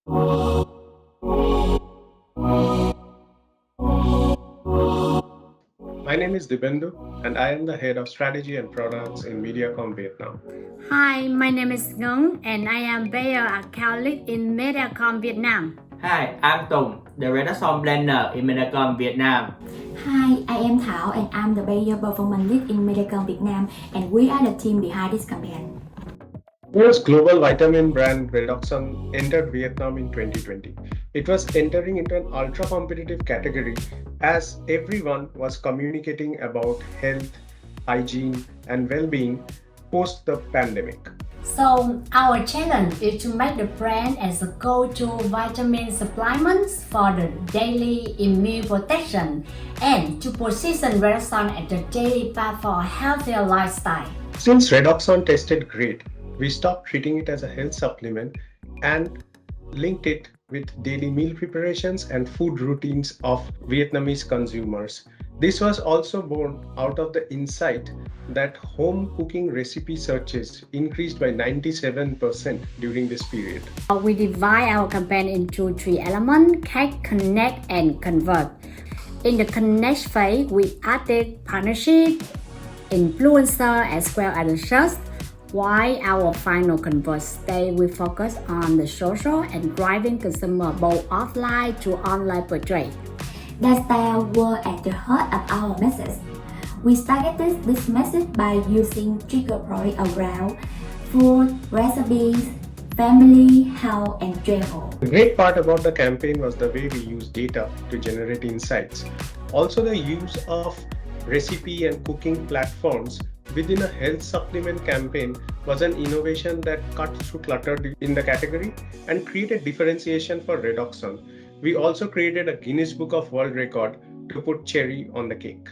My name is Dibendu, and I am the head of strategy and products in Mediacom Vietnam. Hi, my name is Ngân and I am Bayer Account Lead in Mediacom Vietnam. Hi, I'm Tùng, the Redoxon blender in Medicom Vietnam. Hi, I am Thảo and I'm the Bayer Performance Lead in Medicom Vietnam, and we are the team behind this campaign. US global vitamin brand Redoxon entered Vietnam in 2020. It was entering into an ultra-competitive category as everyone was communicating about health, hygiene, and well-being post the pandemic. So, our challenge is to make the brand as a go-to vitamin supplements for the daily immune protection and to position Redoxon as the daily path for a healthier lifestyle. Since Redoxon tasted great, we stopped treating it as a health supplement and linked it with daily meal preparations and food routines of Vietnamese consumers. This was also born out of the insight that home cooking recipe searches increased by 97% during this period. We divide our campaign into three elements: catch, connect, and convert. In the connect phase, we added partnership, influencer, as well as the search. While our final convert stage, we focus on the social and driving consumer both offline to online purchase. That style were at the heart of our message. We targeted this message by using trigger points around food, recipes, family, health, and travel. The great part about the campaign was the way we used data to generate insights. Also, the use of recipe and cooking platforms within a health supplement campaign was an innovation that cut through clutter in the category and created differentiation for Redoxon. We also created a Guinness Book of World Record to put cherry on the cake.